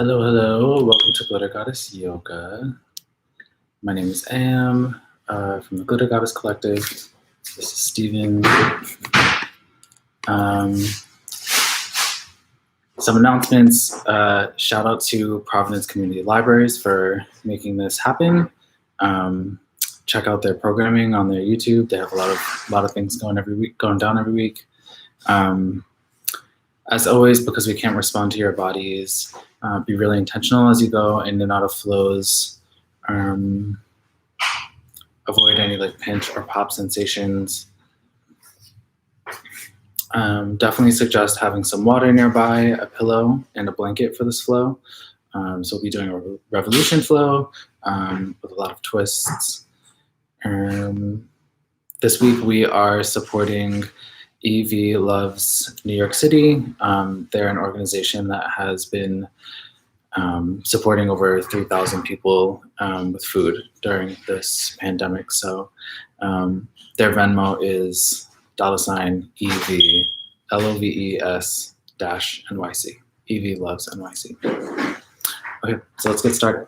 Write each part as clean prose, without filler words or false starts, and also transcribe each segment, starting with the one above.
Hello, hello. Welcome to Glitter Goddess Yoga. My name is Am from the Glitter Goddess Collective. This is Steven. Some announcements. Shout out to Providence Community Libraries for making this happen. Check out their programming on their YouTube. They have a lot of things going down every week. As always, because we can't respond to your bodies, be really intentional as you go in and out of flows. Avoid any pinch or pop sensations. Definitely suggest having some water nearby, a pillow, and a blanket for this flow. So we'll be doing a revolution flow with a lot of twists. This week we are supporting EV Loves New York City. They're an organization that has been supporting over 3,000 people with food during this pandemic. So their Venmo is $EV LOVES -NYC. EV Loves NYC. Okay, so let's get started.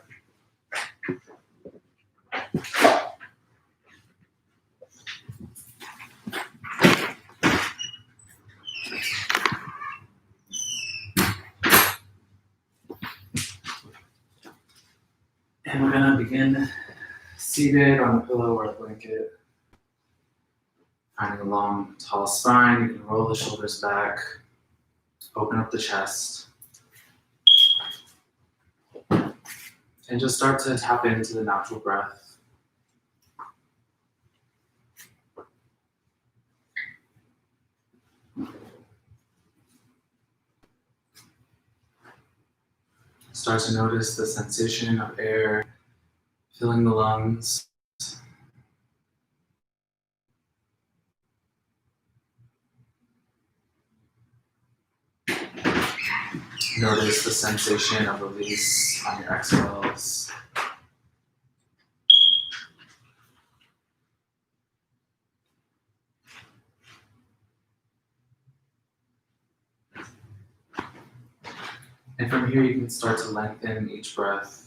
And we're gonna begin seated on a pillow or a blanket. Finding a long, tall spine. You can roll the shoulders back, open up the chest, and just start to tap into the natural breath. Start to notice the sensation of air filling the lungs. Notice the sensation of release on your exhales. And from here, you can start to lengthen each breath.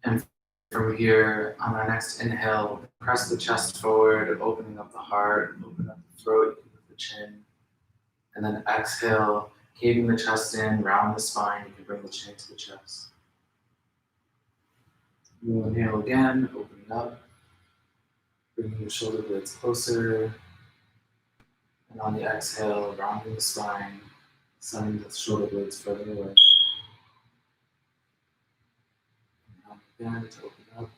And from here, on our next inhale, press the chest forward, opening up the heart, open up the throat, you can lift the chin. And then exhale, caving the chest in, round the spine, you can bring the chin to the chest. You inhale again, opening up, bringing your shoulder blades closer. And on the exhale, rounding the spine, sending the shoulder blades further away. Again to open up.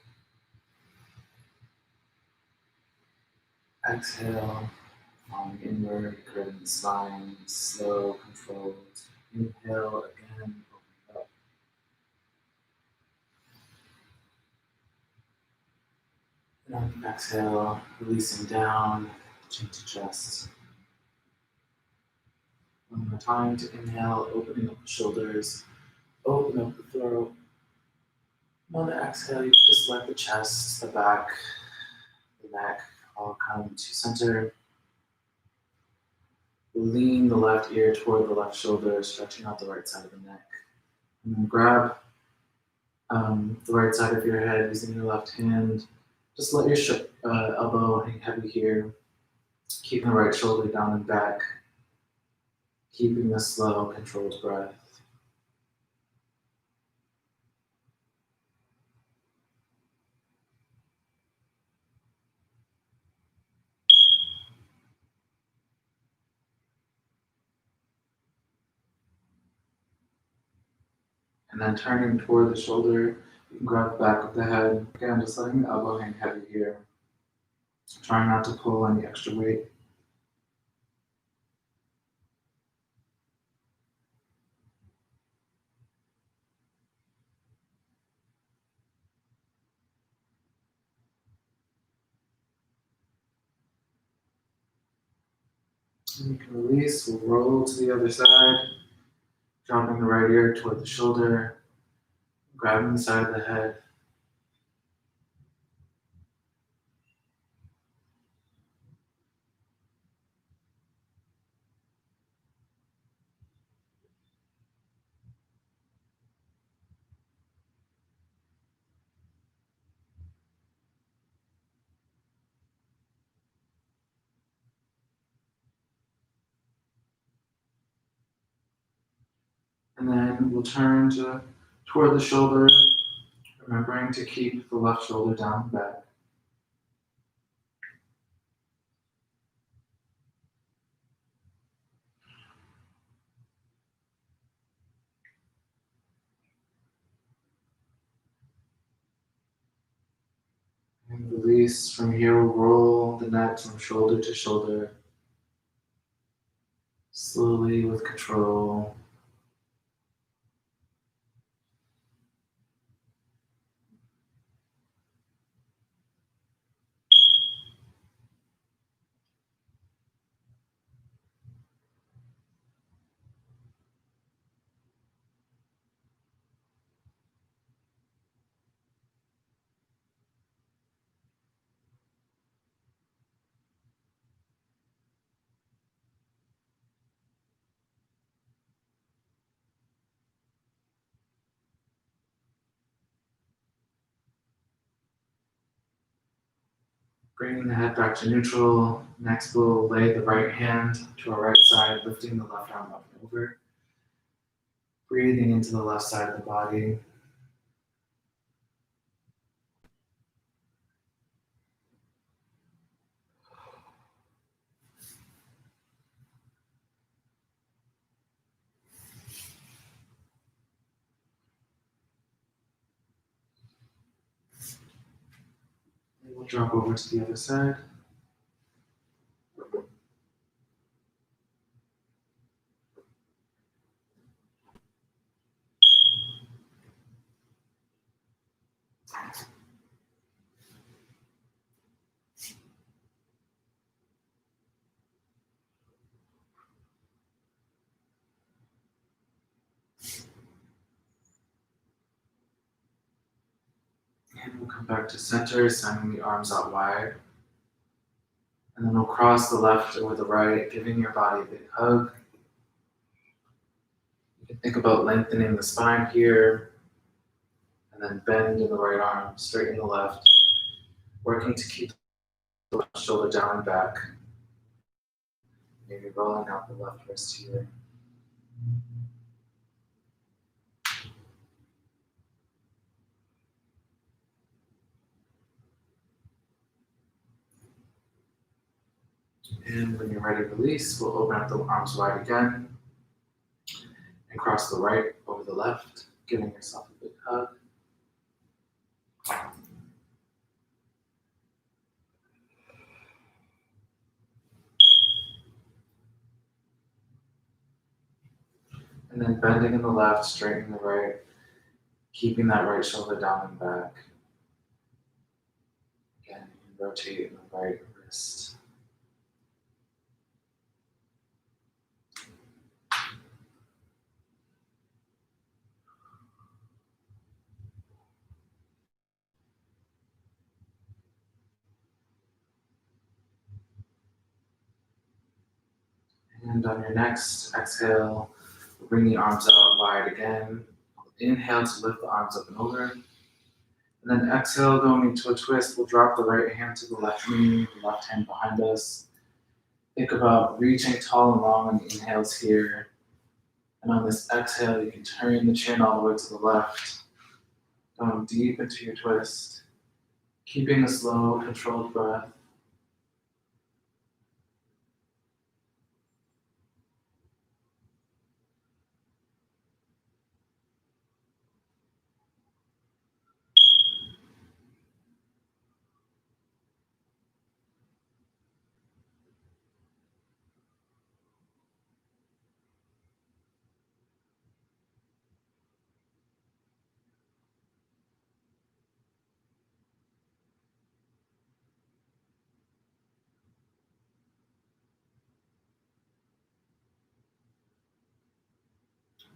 Exhale, falling inward, curving the spine, slow, controlled. Inhale again, open up. And on the exhale, releasing down, chin to chest. One more time to inhale, opening up the shoulders, open up the throat. On the exhale, you can just let the chest, the back, the neck all come to center. Lean the left ear toward the left shoulder, stretching out the right side of the neck. And then grab the right side of your head using your left hand. Just let your elbow hang heavy here. Keep the right shoulder down and back. Keeping a slow, controlled breath. And then turning toward the shoulder, you can grab the back of the head. Again, just letting the elbow hang heavy here. Trying not to pull any extra weight. And you can release, we'll roll to the other side, dropping the right ear toward the shoulder, grabbing the side of the head. And then we'll turn toward the shoulder, remembering to keep the left shoulder down and back. And release. From here, we'll roll the neck from shoulder to shoulder, slowly with control. Bringing the head back to neutral. Next, we'll lay the right hand to our right side, lifting the left arm up and over. Breathing into the left side of the body. And we'll drop over to the other side. And we'll come back to center, sending the arms out wide. And then we'll cross the left over the right, giving your body a big hug. You can think about lengthening the spine here, and then bend in the right arm, straighten the left, working to keep the left shoulder down and back. Maybe rolling out the left wrist here. And when you're ready to release, we'll open up the arms wide again and cross the right over the left, giving yourself a big hug. And then bending in the left, straightening the right, keeping that right shoulder down and back. Again, rotate in the right wrist. And on your next exhale, we'll bring the arms out wide again. Inhale to lift the arms up and over. And then exhale, going into a twist, we'll drop the right hand to the left knee, the left hand behind us. Think about reaching tall and long on the inhales here. And on this exhale, you can turn the chin all the way to the left, going deep into your twist, keeping a slow, controlled breath.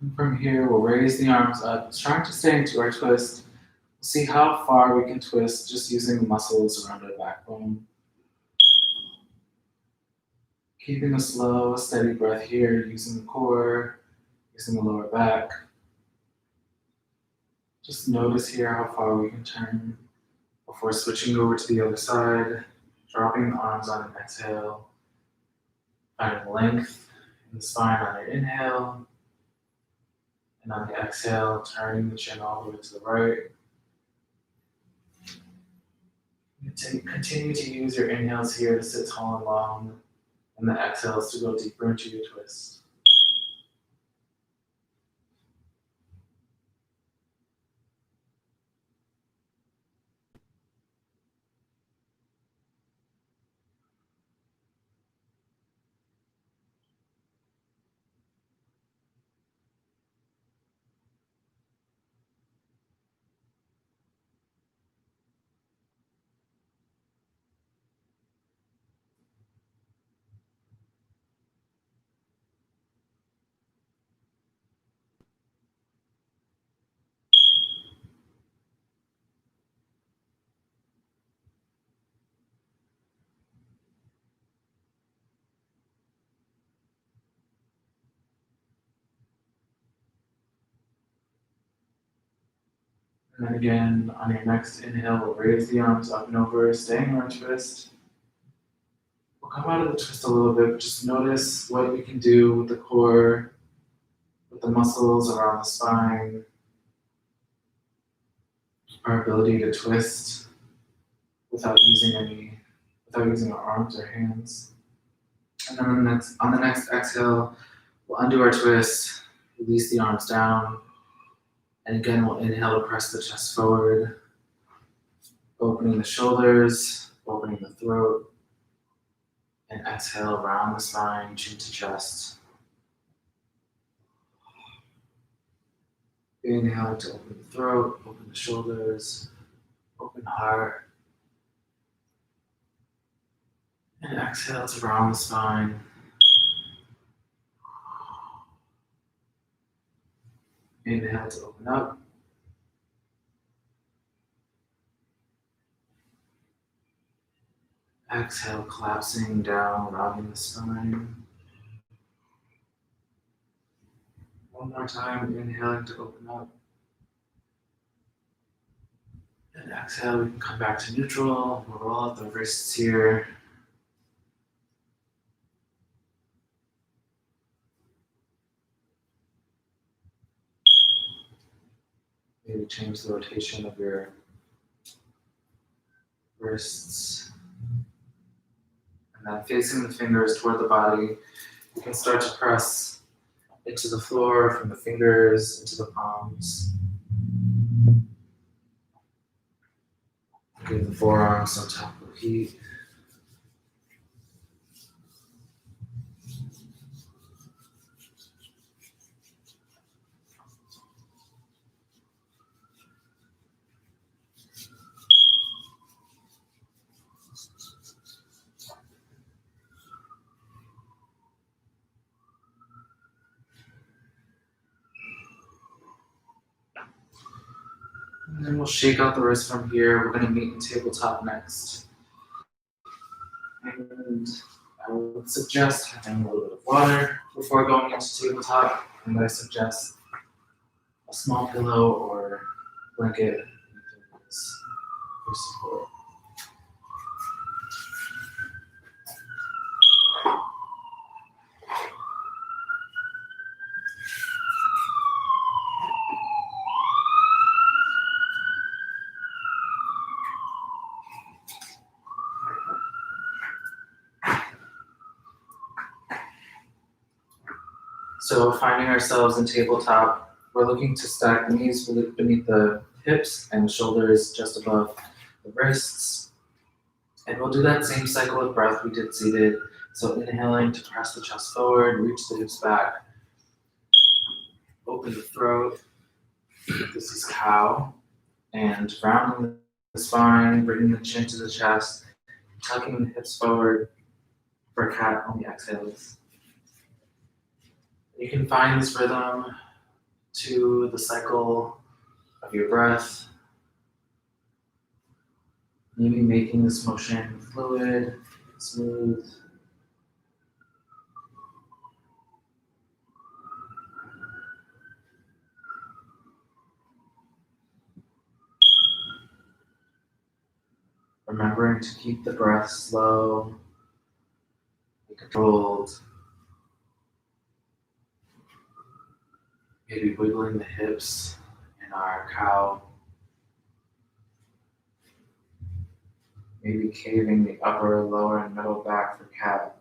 And from here, we'll raise the arms up, trying to stay into our twist. We'll see how far we can twist just using the muscles around our backbone. Keeping a slow, steady breath here, using the core, using the lower back. Just notice here how far we can turn before switching over to the other side, dropping the arms on an exhale, finding length in the spine on your inhale, and on the exhale, turning the chin all the way to the right. Continue to use your inhales here to sit tall and long, and the exhales to go deeper into your twist. And then again, on your next inhale, we'll raise the arms up and over, staying in our twist. We'll come out of the twist a little bit, but just notice what we can do with the core, with the muscles around the spine, our ability to twist without using our arms or hands. And then on the next exhale, we'll undo our twist, release the arms down, and again, we'll inhale to press the chest forward, opening the shoulders, opening the throat, and exhale, round the spine, chin to chest. Inhale to open the throat, open the shoulders, open heart. And exhale to round the spine. Inhale to open up. Exhale, collapsing down, rounding the spine. One more time, inhaling to open up. And exhale, we can come back to neutral. We'll roll out the wrists here. Maybe change the rotation of your wrists. And then facing the fingers toward the body, you can start to press into the floor from the fingers into the palms. Give the forearms on top of the feet. And then we'll shake out the wrist from here. We're going to meet in tabletop next. And I would suggest having a little bit of water before going into tabletop. And I suggest a small pillow or blanket for support. So finding ourselves in tabletop, we're looking to stack the knees beneath the hips and the shoulders just above the wrists. And we'll do that same cycle of breath we did seated. So inhaling to press the chest forward, reach the hips back, open the throat. This is cow. And rounding the spine, bringing the chin to the chest, tucking the hips forward for cat on the exhales. You can find this rhythm to the cycle of your breath. Maybe making this motion fluid, smooth. Remembering to keep the breath slow and controlled. Maybe wiggling the hips in our cow. Maybe caving the upper, lower, and middle back for cat.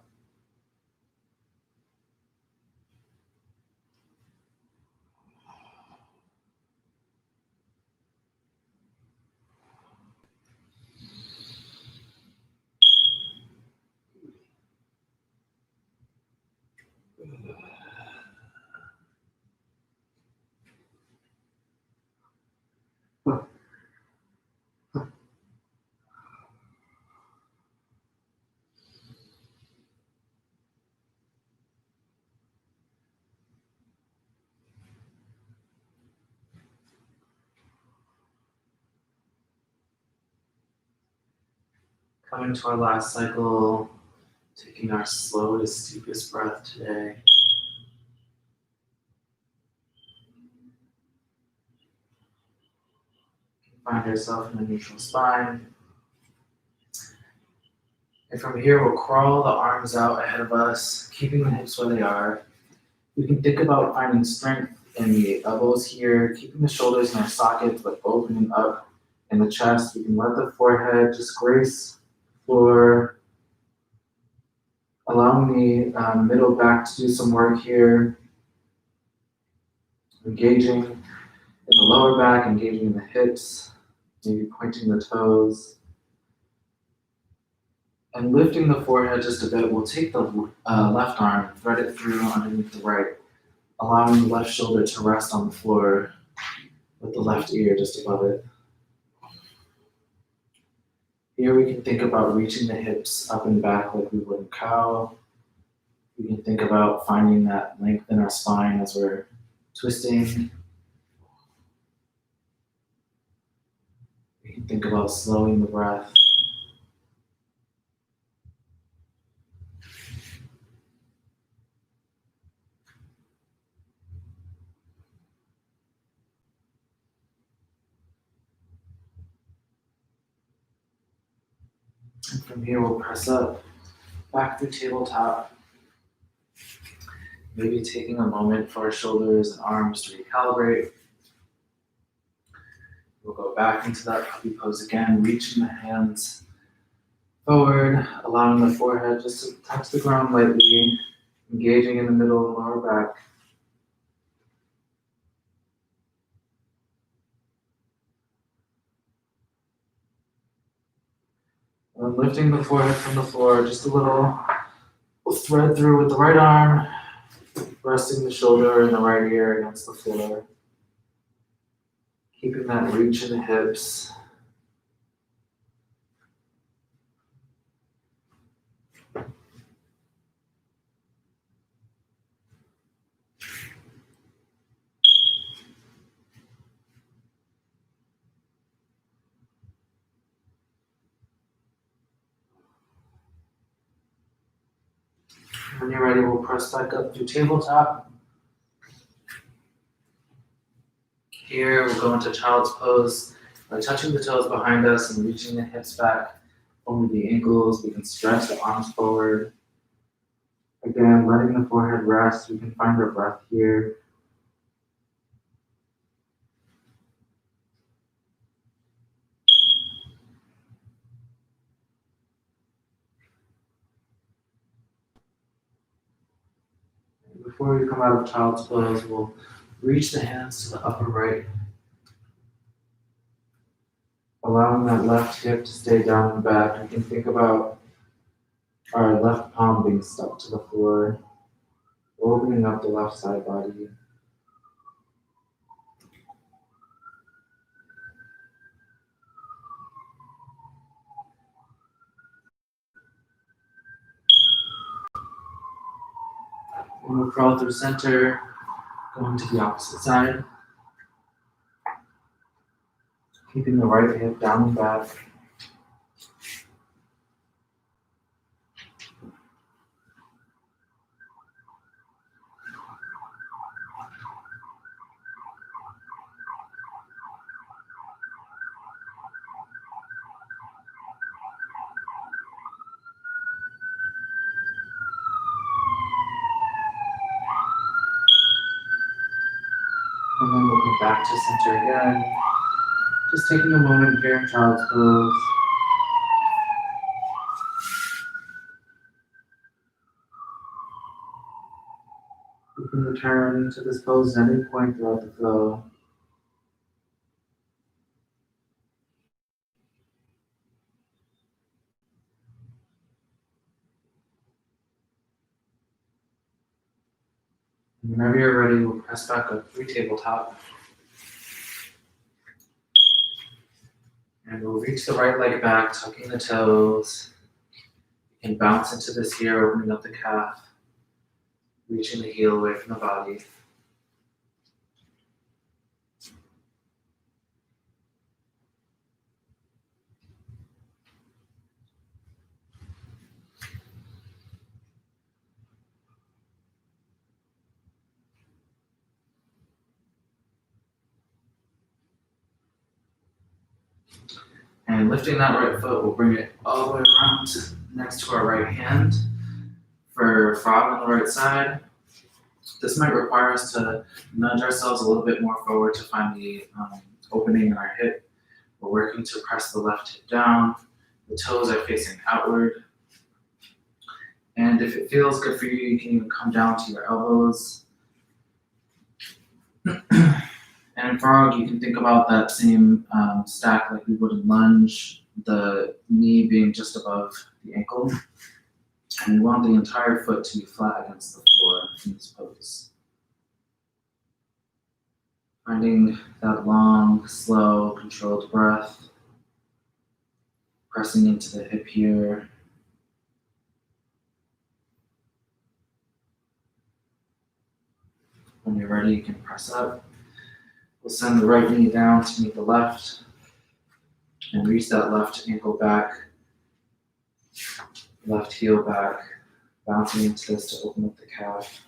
Coming to our last cycle, taking our slowest, deepest breath today. Find yourself in a neutral spine. And from here, we'll crawl the arms out ahead of us, keeping the hips where they are. We can think about finding strength in the elbows here, keeping the shoulders in our sockets, but opening up in the chest. We can let the forehead just grace the floor, allowing the middle back to do some work here. Engaging in the lower back, engaging in the hips, maybe pointing the toes. And lifting the forehead just a bit, we'll take the left arm and thread it through underneath the right, allowing the left shoulder to rest on the floor with the left ear just above it. Here we can think about reaching the hips up and back like we would in cow. We can think about finding that length in our spine as we're twisting. We can think about slowing the breath. And from here, we'll press up, back through tabletop. Maybe taking a moment for our shoulders and arms to recalibrate. We'll go back into that puppy pose again, reaching the hands forward, allowing the forehead just to touch the ground lightly, engaging in the middle and lower back. And lifting the forehead from the floor just a little. We'll thread through with the right arm, resting the shoulder and the right ear against the floor. Keeping that reach in the hips. When you're ready, we'll press back up through tabletop. Here, we'll go into child's pose by touching the toes behind us and reaching the hips back over the ankles. We can stretch the arms forward. Again, letting the forehead rest. We can find our breath here. Before we come out of child's pose, we'll reach the hands to the upper right, allowing that left hip to stay down and back. We can think about our left palm being stuck to the floor, opening up the left side body. And we'll crawl through center, Going to the opposite side. Keeping the right hip down and back. And then we'll come back to center again. Just taking a moment here in child's pose. You can return to this pose at any point throughout the flow. And whenever you're ready, we'll press back up, free tabletop. And we'll reach the right leg back, tucking the toes. You can bounce into this here, opening up the calf, reaching the heel away from the body. And lifting that right foot, we'll bring it all the way around next to our right hand for frog on the right side. This might require us to nudge ourselves a little bit more forward to find the opening in our hip. We're working to press the left hip down. The toes are facing outward. And if it feels good for you, you can even come down to your elbows. And in frog, you can think about that same stack like we would in lunge, the knee being just above the ankle. And we want the entire foot to be flat against the floor in this pose. Finding that long, slow, controlled breath. Pressing into the hip here. When you're ready, you can press up. We'll send the right knee down to meet the left and reach that left ankle back, left heel back, bouncing into this to open up the calf.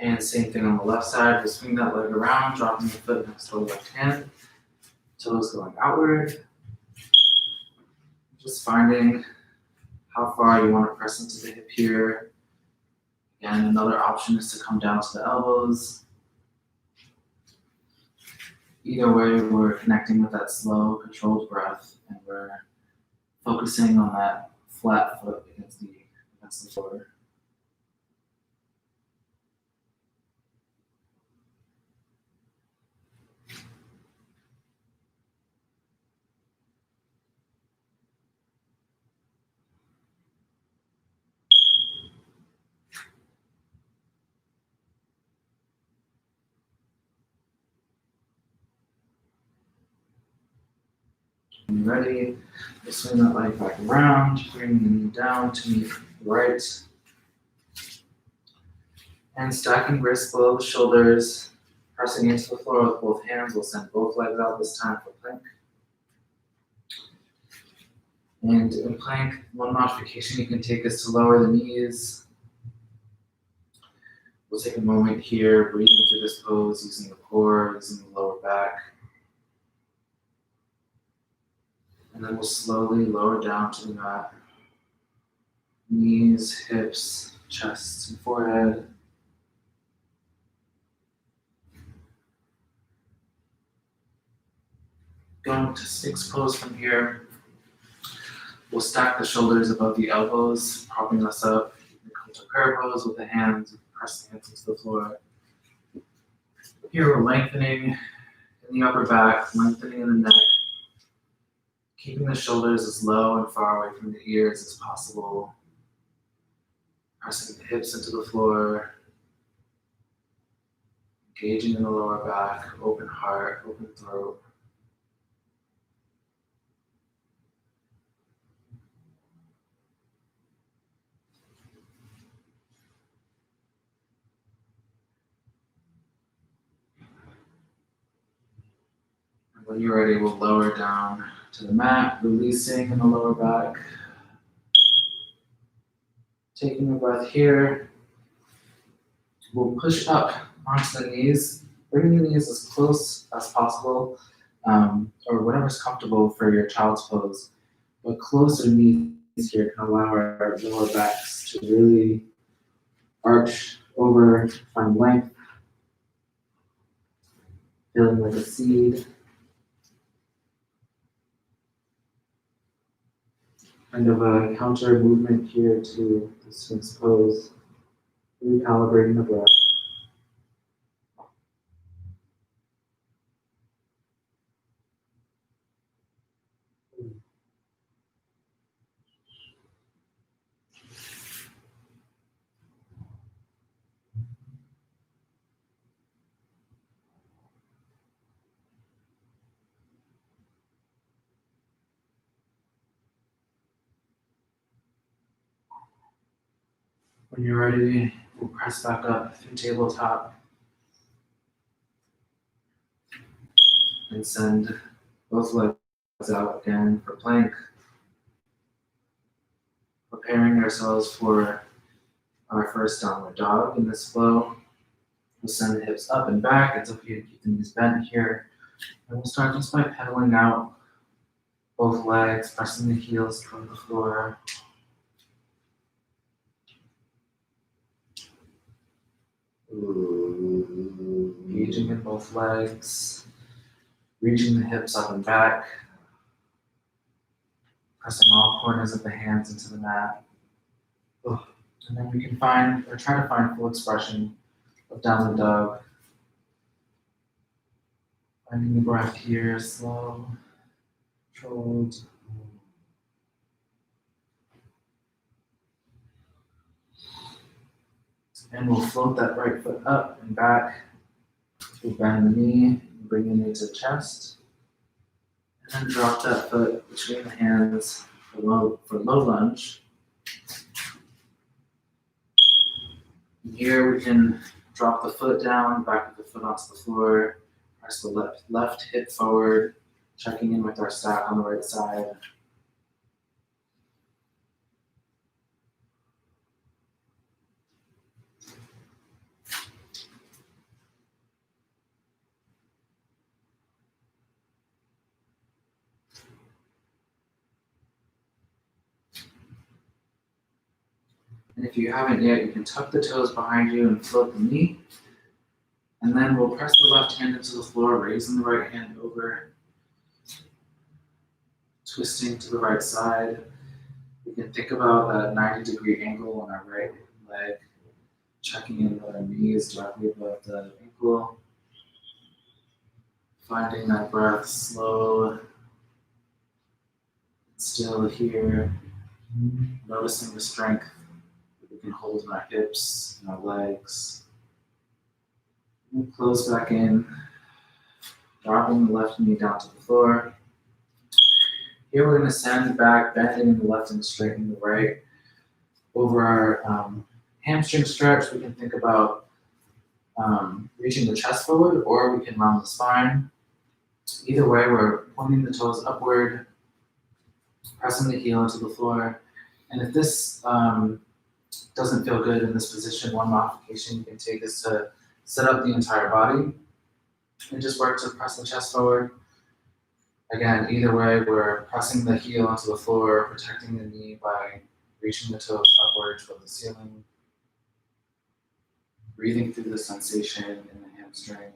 And same thing on the left side, we'll swing that leg around, dropping the foot next to the left hand, toes going outward. Just finding how far you want to press into the hip here. Again, another option is to come down to the elbows. Either way, we're connecting with that slow, controlled breath, and we're focusing on that flat foot against the floor. When you're ready, we'll swing that leg back around, bringing the knee down to meet the right. And stacking wrists below the shoulders, pressing into the floor with both hands. We'll send both legs out this time for plank. And in plank, one modification you can take is to lower the knees. We'll take a moment here, breathing through this pose, using the core, using the lower back. And then we'll slowly lower down to the mat. Knees, hips, chest, and forehead. Going to Sphinx pose from here. We'll stack the shoulders above the elbows, propping us up. We come to prayer pose with the hands, pressing hands into the floor. Here we're lengthening in the upper back, lengthening in the neck, keeping the shoulders as low and far away from the ears as possible, pressing the hips into the floor, engaging in the lower back, open heart, open throat. And when you're ready, we'll lower down to the mat, releasing in the lower back. Taking a breath here, we'll push up onto the knees, bringing the knees as close as possible, or whatever's comfortable for your child's pose. But closer knees here can allow our lower backs to really arch over, find length, feeling like a seed. Kind of a counter movement here to the Sphinx pose, recalibrating the breath. When you're ready, we'll press back up through tabletop and send both legs out again for plank. Preparing ourselves for our first downward dog in this flow. We'll send the hips up and back. It's okay to keep the knees bent here. And we'll start just by pedaling out both legs, pressing the heels toward the floor. Engaging in both legs, reaching the hips up and back, pressing all corners of the hands into the mat. And then we can find, or try to find full expression of downward dog. Finding the breath here, slow, controlled. And we'll float that right foot up and back. We'll bend the knee, bring the knee to the chest. And then drop that foot between the hands for low lunge. And here we can drop the foot down, back of the foot onto the floor, press the left hip forward, checking in with our stack on the right side. And if you haven't yet, you can tuck the toes behind you and float the knee. And then we'll press the left hand into the floor, raising the right hand over, twisting to the right side. We can think about that 90-degree angle on our right leg, checking in with our knees directly above the ankle. Finding that breath slow, still here, noticing the strength that we can hold in our hips and our legs. And close back in, dropping the left knee down to the floor. Here we're going to send back, bending in the left and straightening the right. Over our hamstring stretch, we can think about reaching the chest forward, or we can round the spine. Either way, we're pointing the toes upward, pressing the heel into the floor. And if this doesn't feel good in this position, one modification you can take is to set up the entire body and just work to press the chest forward. Again, either way, we're pressing the heel onto the floor, protecting the knee by reaching the toes upward toward the ceiling, breathing through the sensation in the hamstring.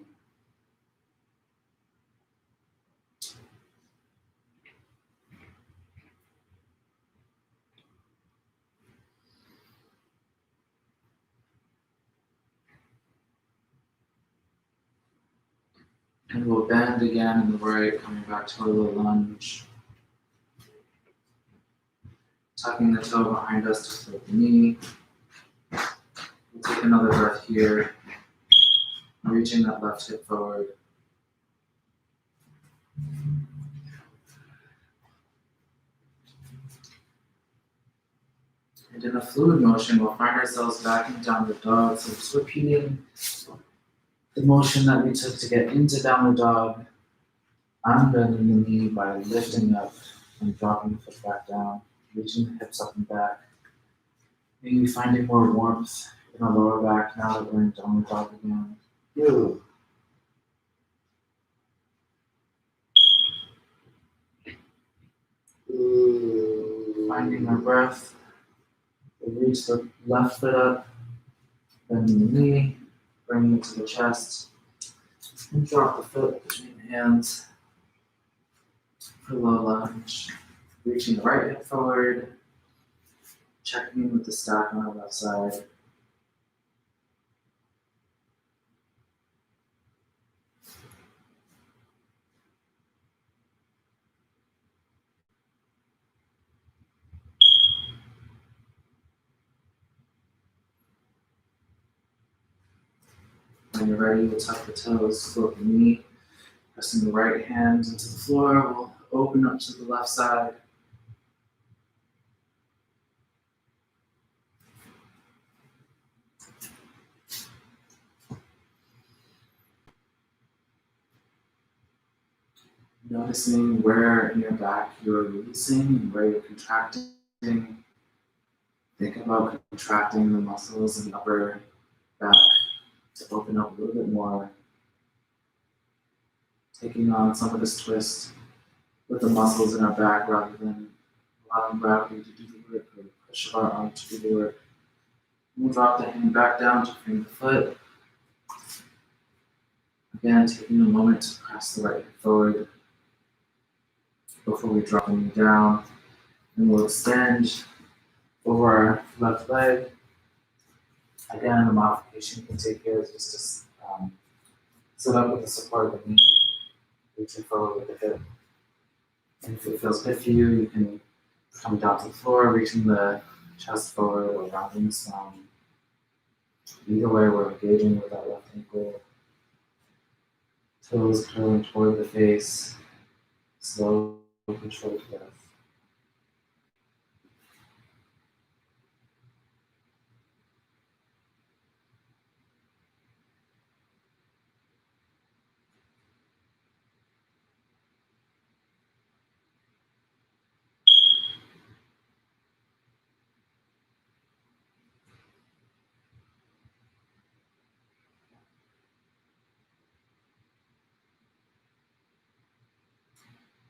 And we'll bend again in the right, coming back to our little lunge. Tucking the toe behind us to float the knee. We'll take another breath here, reaching that left hip forward. And in a fluid motion, we'll find ourselves back in downward dog. So just repeating the motion that we took to get into downward dog. I'm bending the knee by lifting up and dropping the foot back down, reaching the hips up and back. Maybe finding more warmth in our lower back now that we're in downward dog again. Finding our breath. We'll reach the left foot up, bending the knee, bringing it to the chest, and drop the foot between the hands for low lunge. Reaching the right hip forward, checking in with the stack on our left side. When you're ready, we'll tuck the toes, float the knee, pressing the right hand into the floor. We'll open up to the left side. Noticing where in your back you're releasing and where you're contracting. Think about contracting the muscles in the upper back to open up a little bit more. Taking on some of this twist with the muscles in our back rather than allowing gravity to do the work or push our arm to do the work. We'll drop the hand back down to frame the foot. Again, taking a moment to press the right hip forward before we drop the knee down. And we'll extend over our left leg. Again, the modification you can take here is just to sit up with the support of the knee, reaching forward with the hip. And if it feels good for you, you can come down to the floor, reaching the chest forward or rounding the spine. Either way, we're engaging with that left ankle. Toes curling toward the face. Slow, controlled breath.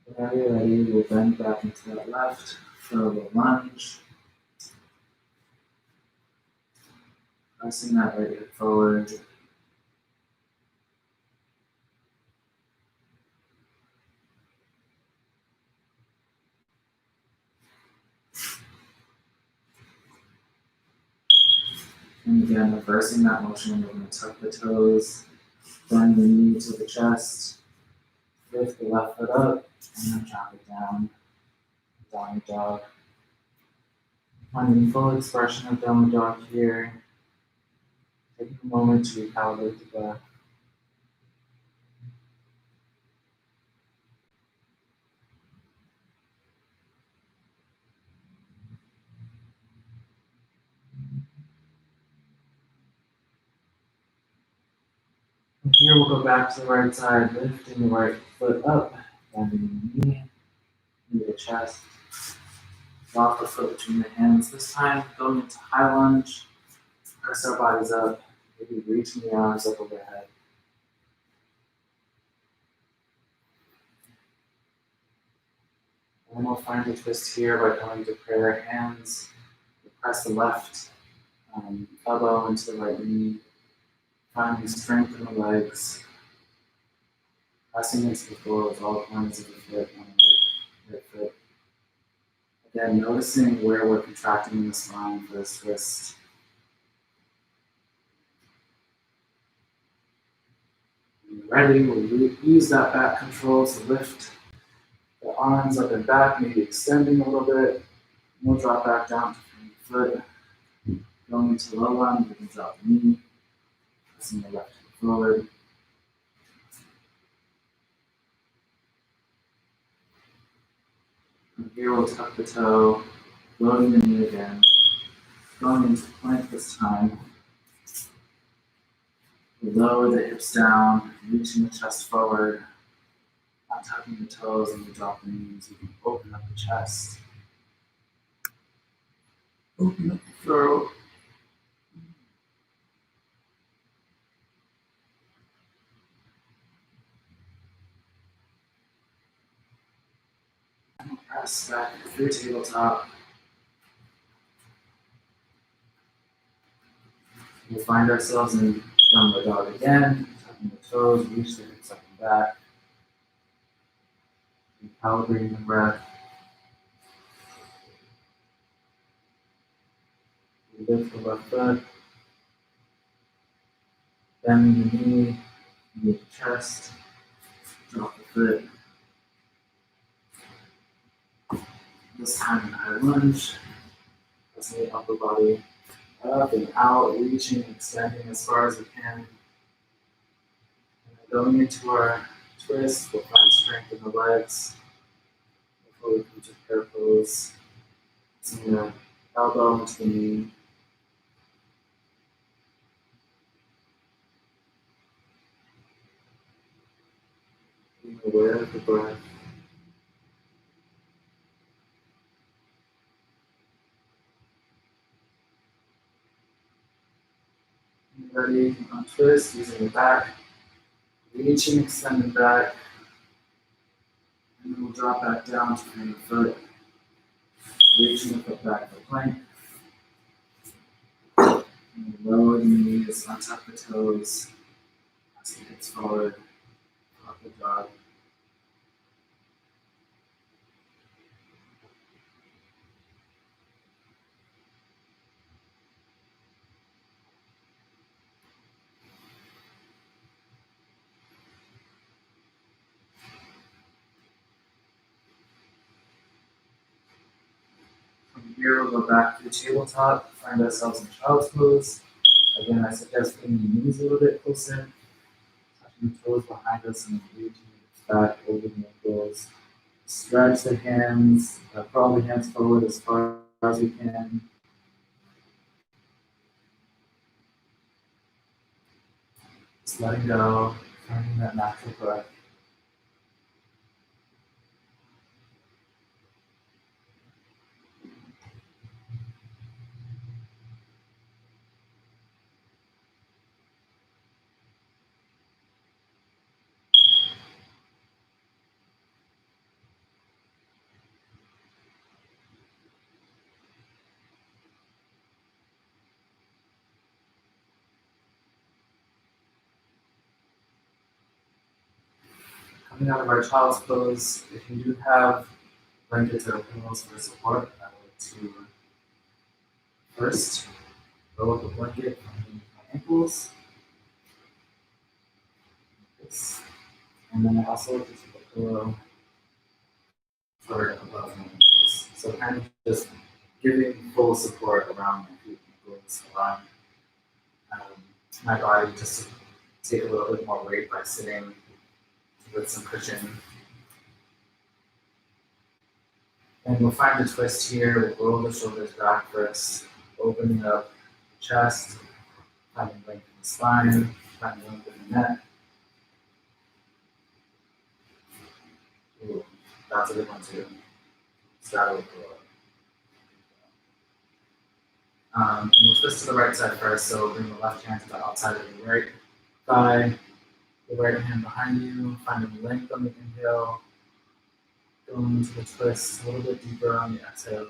Whenever you're ready, we'll bend back into that left for a little lunge. Pressing that right hip forward. And again, reversing that motion, we're going to tuck the toes, bend the knee to the chest, lift the left foot up, and then drop it down. Downward dog. Finding full expression of downward dog here. Taking a moment to recalibrate the breath. From here, we'll go back to the right side, lifting the right foot up, bending the knee, knee to chest. Lock the foot between the hands. This time, going into high lunge. Press our bodies up, maybe reaching the arms up overhead. And then we'll find a twist here by coming to prayer hands. We'll press the left elbow into the right knee, finding strength in the legs, pressing into the floor with all corners of the foot on the right foot. Again, noticing where we're contracting in the spine for this twist. Ready, we'll use that back control to lift the arms up and back, maybe extending a little bit. We'll drop back down to the foot. Going into low lunge, we can drop the knee, pressing the left foot forward. From here, we'll tuck the toe, loading the knee again. Going into plank this time. We lower the hips down, reaching the chest forward, not tucking the toes, and we drop the knees. We can open up the chest. Open up the throat. Press back through tabletop. We'll find ourselves in downward dog again, tucking the toes, reach the hips up and back. Recalibrating the breath. We lift the left foot, bending the knee, move the chest, drop the foot. This time in high lunge, pressing the upper body up and out, reaching, extending as far as we can. And then going into our twist, we'll find strength in the legs before we come to prayer pose. Pressing the elbow into the knee. Being aware of the breath. Ready, on twist, using the back, reaching, extending back, and then we'll drop back down to the foot, reaching the foot back for plank, and lower the knees, untuck the toes, press the hips forward, up the dog. From here, we'll go back to the tabletop, find ourselves in child's pose. Again, I suggest putting the knees a little bit closer, touching the toes behind us and reaching back over the ankles. Stretch the hands, crawl the hands forward as far as we can. Just letting go, finding that natural breath. Coming out of our child's pose, if you do have blankets or pillows for support, I would to first roll up a blanket underneath my ankles. This. And then I also like to take a pillow for above my ankles. So kind of just giving full support around my feet and ankles, allowing my body just to take a little bit more weight by sitting with some cushion. And we'll find a twist here. We'll roll the shoulders back first, opening up the chest, finding length in the spine, finding length in the neck. Ooh, that's a good one too. Start with and we'll twist to the right side first. So bring the left hand to the outside of the right thigh, the right hand behind you, finding length on the inhale, going into the twist a little bit deeper on the exhale.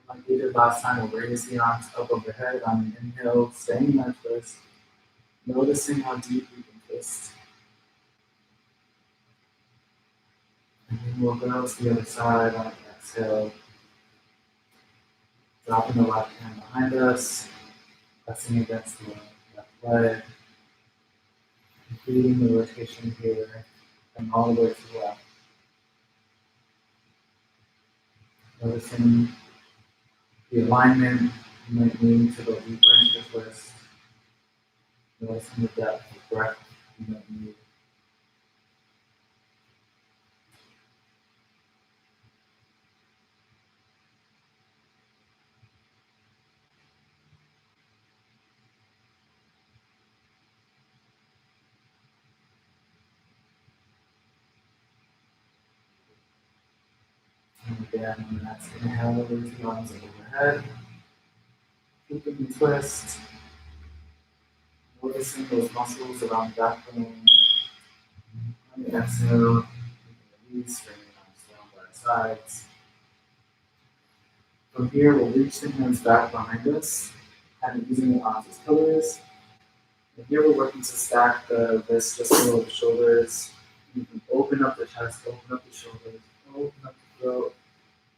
Like we did last time, we'll raise the arms up overhead on an inhale, staying in that twist, noticing how deep we can twist. And then we'll go to the other side on an exhale, dropping the left hand behind us, pressing against the left leg, completing the rotation here, and all the way to the left. Noticing the alignment you might need to go deeper into the twist. Noticing the depth of breath you might need. And again, on the next inhale, raise the arms up overhead. Keeping the twist. Noticing those muscles around the backbone. On the exhale, release, bring the arms down by the sides. From here, we'll reach the hands back behind us, kind of using the arms as pillars. And here we're working to stack the wrists just below the shoulders. You can open up the chest, open up the shoulders, open up the throat.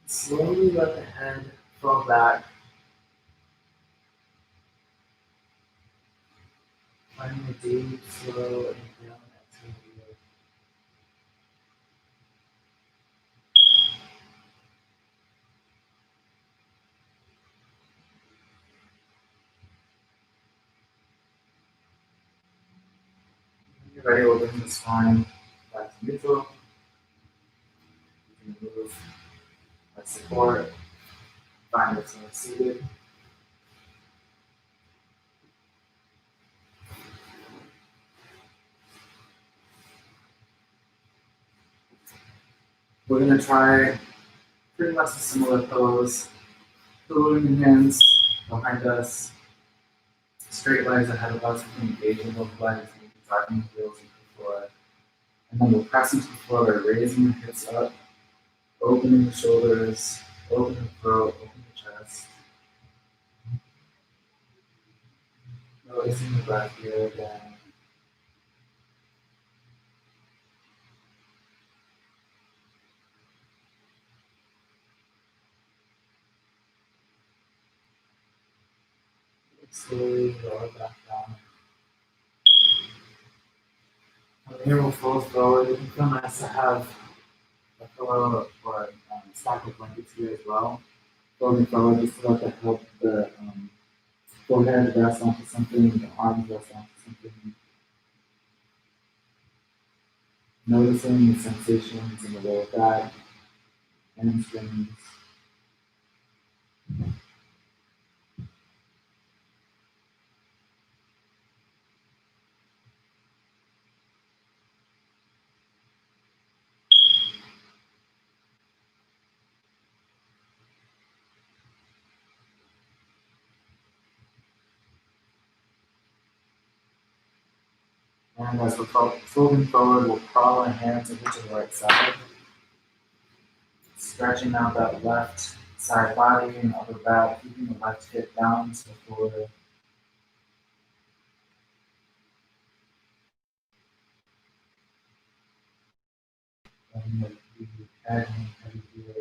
Slowly let the head fall back. Finding a deep, slow inhale and exhale here. When you're ready, we'll bring the spine back to neutral. You can move our support, find yourself seated. We're going to try pretty much a similar pose. Pulling the hands behind us, straight legs ahead of us. We can engage in both legs and we can driving the heels into the floor. And then we'll press into the floor by raising the hips up, opening the shoulders, open the throat, open the chest. Noticing the breath here again. Slowly lower back down. From here we'll fold forward. It can feel nice to have a pillow or stack of blankets here as well. Folding forward just to let the forehead rest onto something, the arms rest onto something. Noticing the sensations in the lower back, hamstrings. And as we're folding forward, we'll crawl our hands over to the right side, stretching out that left side body and upper back, keeping the left hip down to the floor. And the head and heavy here.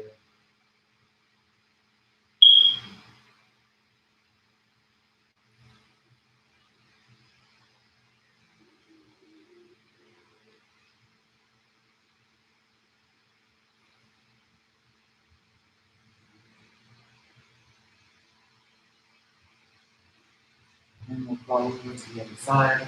And we'll crawl over to the other side.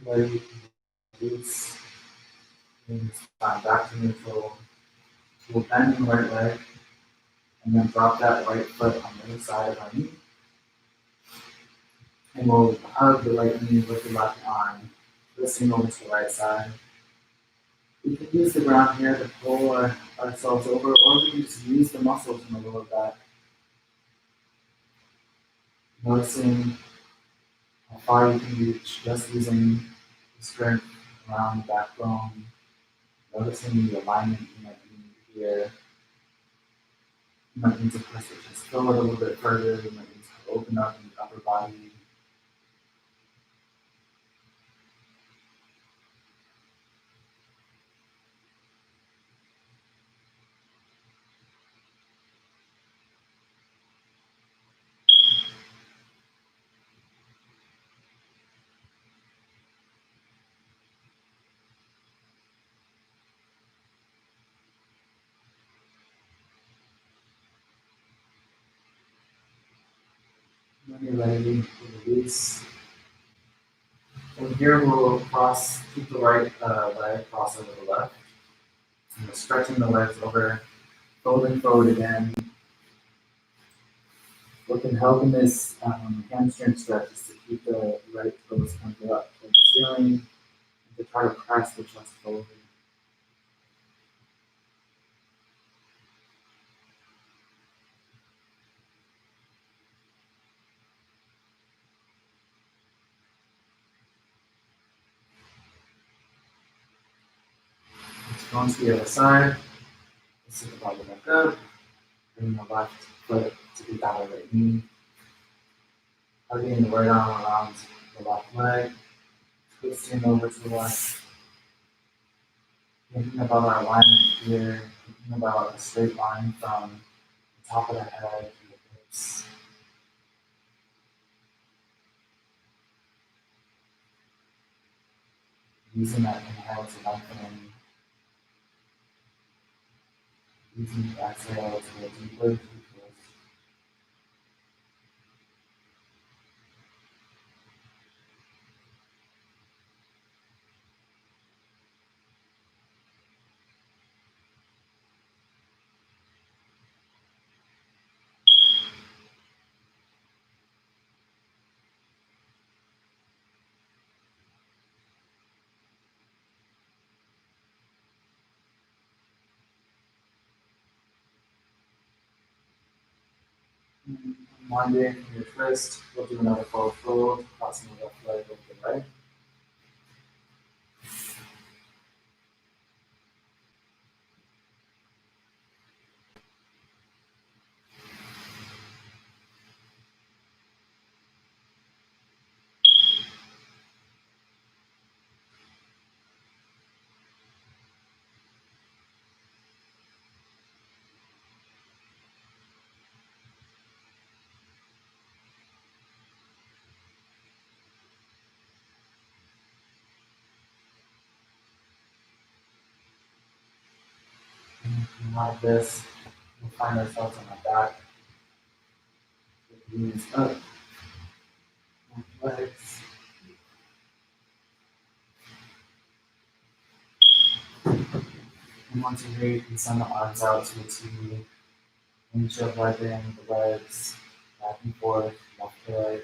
Ready, release, and spine back to neutral. So we'll bend the right leg, and then drop that right foot on the other side of our knee. And we'll hug the right knee with the left arm, twisting over to the right side. We can use the ground here to pull ourselves over, or we can just use the muscles in the lower back. Noticing how far you can reach just using the strength around the backbone. Noticing the alignment you might need here. You might need to press your chest forward a little bit further. You might need to open up in the upper body. When you're ready to release. From here, we'll keep the right leg cross over the left. And we're stretching the legs over, folding forward again. What can help in this hamstring stretch is to keep the right toes pointed up towards the ceiling and to try to press the chest forward. Let's go on to the other side. Let's sit the body back up. Bring the left foot to the down of the right knee. Hugging the right arm around the left leg. Twisting over to the left. Thinking about our alignment here. Thinking about a straight line from the top of the head to the hips. Using that inhale to lengthen. Using the exhale to go deeper to the twist. Unwinding your twist. We'll do another forward fold, crossing the left leg over the right. And like this, we'll find ourselves on our back. With the knees up, legs. And once you're ready, you can send the arms out to a T. Inch of legging the legs back and forth, left to right.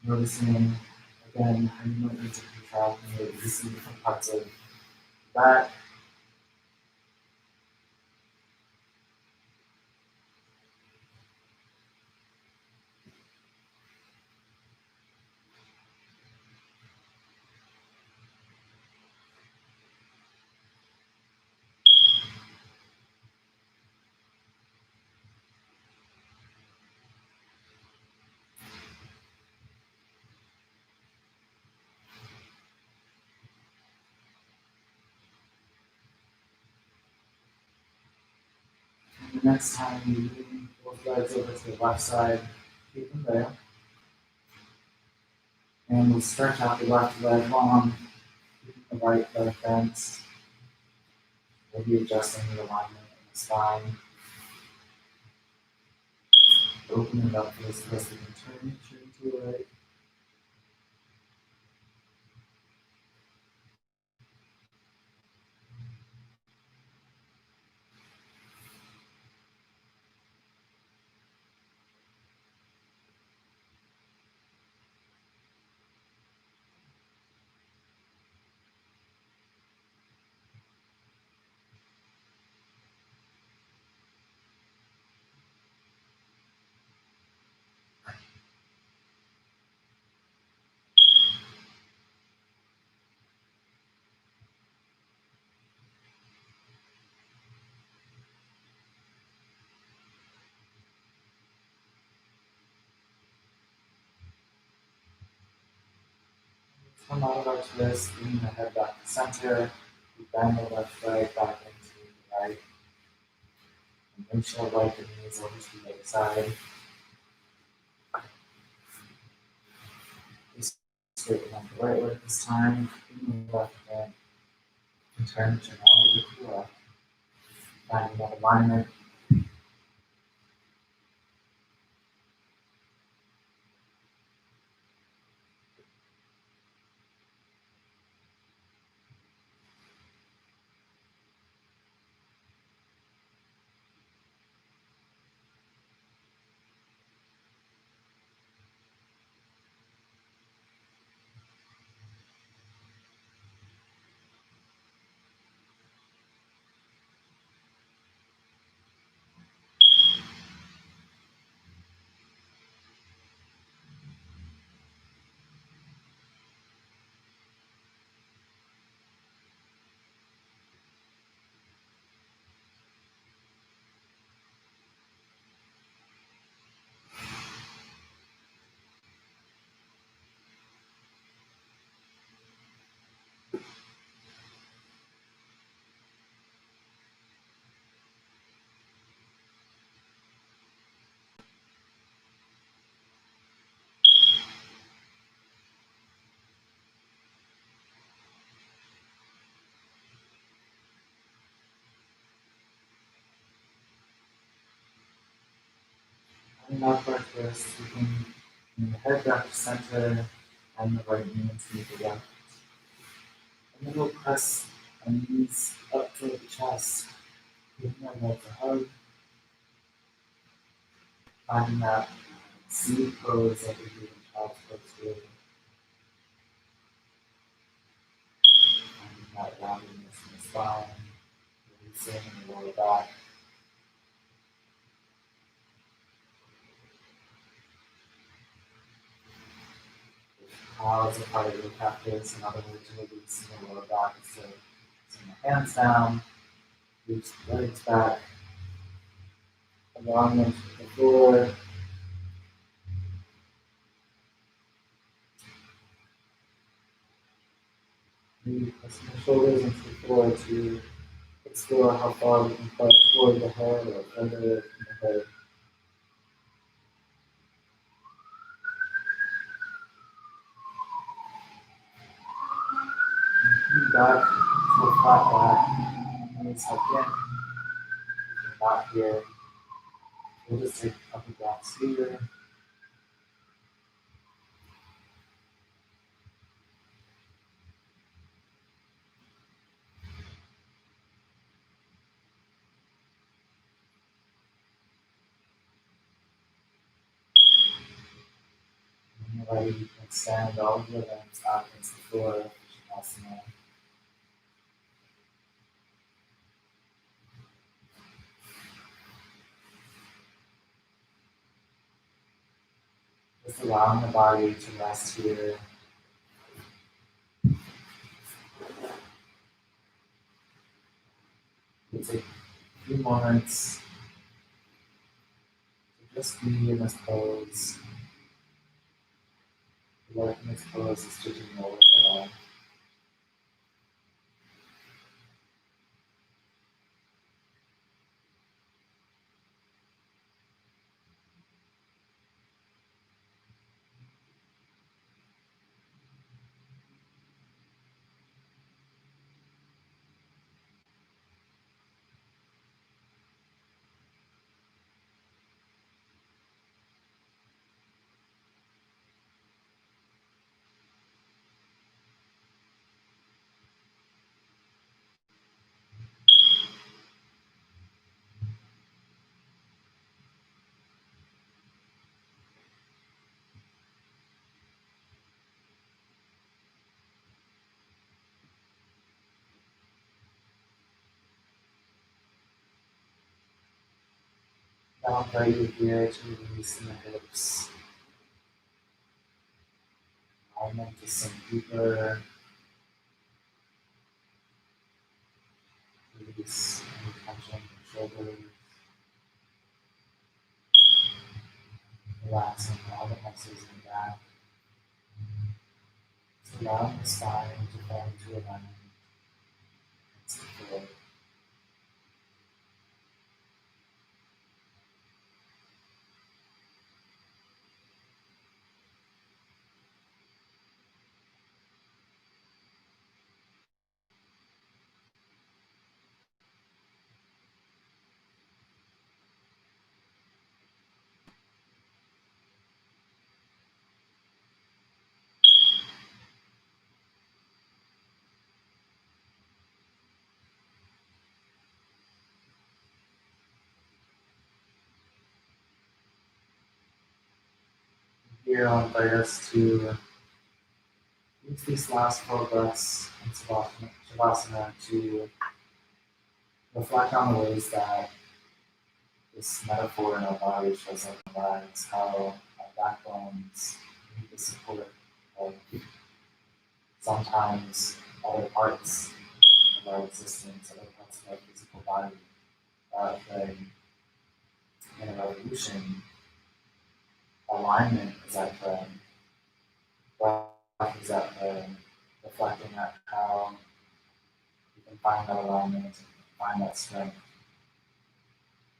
Noticing again how you might need to contract and release in different parts of the back. And the next time you lean both legs over to the left side, keep them there. And we'll stretch out the left leg long, keeping the right leg bent. Maybe adjusting the alignment in the spine. Open it up for this twist. We can turn to the right. Come out of our twist, bringing the head back to center. We bend the left leg back into the right. And windshield right the knees over to the other side. We straighten up the right leg this time. Bring the left leg and turn chin all the way to the left. Finding that alignment. Coming out of our twist, we can bring the head back to center and the right knee into the left. And then we'll press our knees up toward the chest, giving our legs a hug, finding that C pose that we do in child's pose too, finding that roundedness in the spine, releasing in the lower back. Pause a part of your practice, another way to release in the lower back is to send the hands down, reach the legs back, allowing them to the floor. Maybe pressing the shoulders into the floor to explore how far we can push toward the head or further away from the head. And coming back to a flat back, knees tuck in, back here. We'll just take a couple breaths here. And when you're ready, you can extend all of your limbs out against the floor, Shavasana. Just allowing the body to rest here. We'll take a few moments to just be in this pose. The work in this pose is to do no work at all. Now invite you here to release in the hips. Alignment to sink deeper. Release any tension in the shoulders. Relaxing all the muscles in the back. allowing the spine to fall into alignment and support. Here I'll invite us to use these last 4 breaths in Shavasana to reflect on the ways that this metaphor in our body shows up in our lives, how our backbones need the support of sometimes other parts of our existence, other parts of our physical body, that in an evolution, alignment is at the breath is at the reflecting at how you can find that alignment, find that strength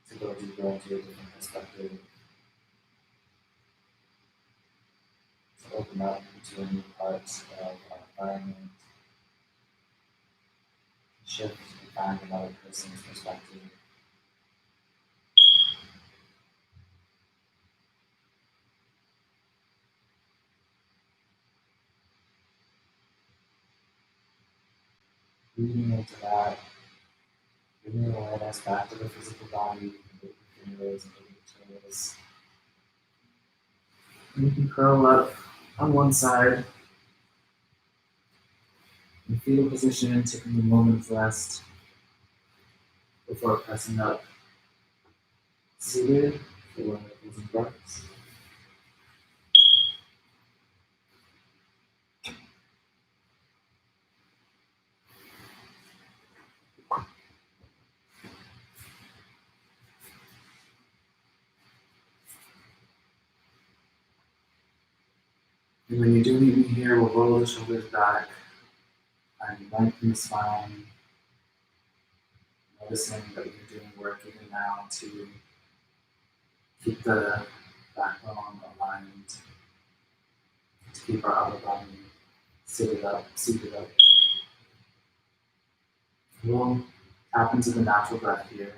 to go deeper into a different perspective, to open up into a new part of our environment, shift and find another person's perspective. Leading into that, bringing awareness back to the physical body, the fingers and the toes. And you can curl up on one side in fetal position, taking a moment of rest before pressing up seated for closing breaths. And when you do meet me here, we'll roll the shoulders back and lengthen the spine, noticing that you're doing work even now to keep the backbone aligned, to keep our upper body seated up. We'll tap into the natural breath here.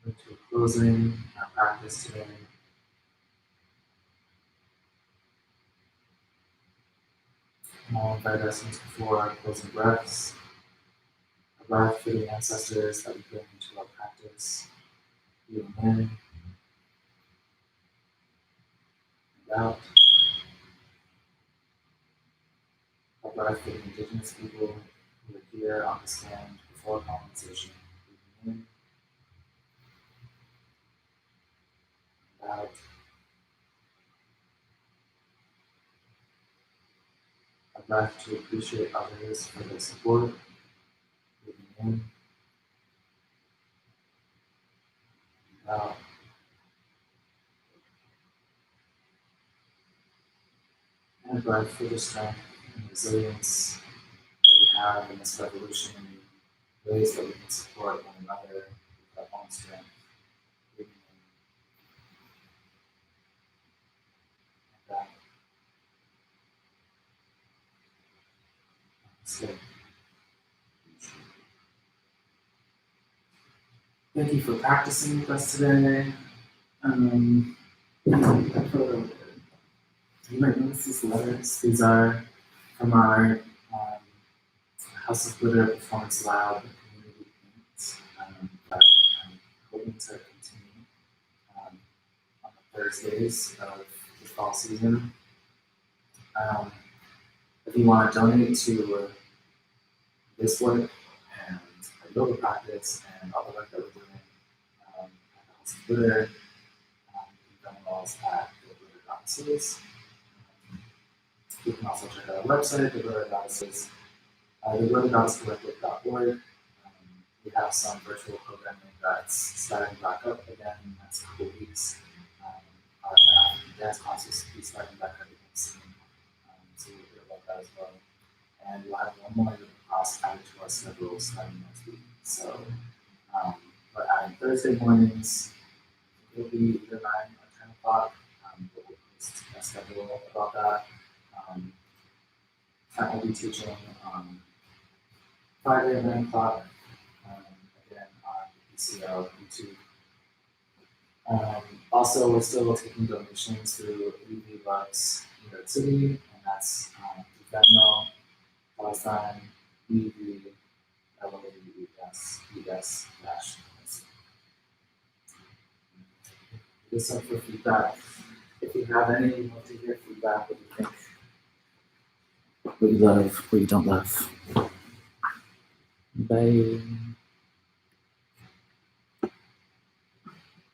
Into closing our practice today. And I'll invite us into 4 closing breaths. A breath for the ancestors that we bring into our practice. Breathing in and out. A breath for the indigenous people who are here on this land before colonization. Breathing in and out. A breath to appreciate others for their support. Breathing in and out. And a breath for the strength and resilience that we have in this revolution, ways that we can support one another with our own strength. Breathing in and out. So, thank you for practicing with us today. You might notice these letters. These are from our House of Glitter Performance Lab community paints that I'm hoping to continue on the Thursdays of the fall season. If you want to donate to this work and our yoga practice and all the work that we're doing at the House of Glitter, you can donate us at the Glitter Goddesses. You can also check out our website, the Glitter Goddesses, theglittergoddesscollective.org. we have some virtual programming that's starting back up again in the next couple of weeks. Our dance classes will be starting back up again soon. So we'll hear about that as well. And we'll have one more class added to our schedule starting next week. So we're adding Thursday mornings. It'll be either 9 or 10 o'clock. But we'll post a schedule about that. I will be teaching Friday at 9 o'clock. Again on PCL YouTube. Also, we're still taking donations through UV Bucks New York City, and that's Venmo, Palestine, UV, LOUS, US, dash. This up for feedback. If you have any, we'd love to hear feedback. What do you think? What you love, what you don't love. Bye.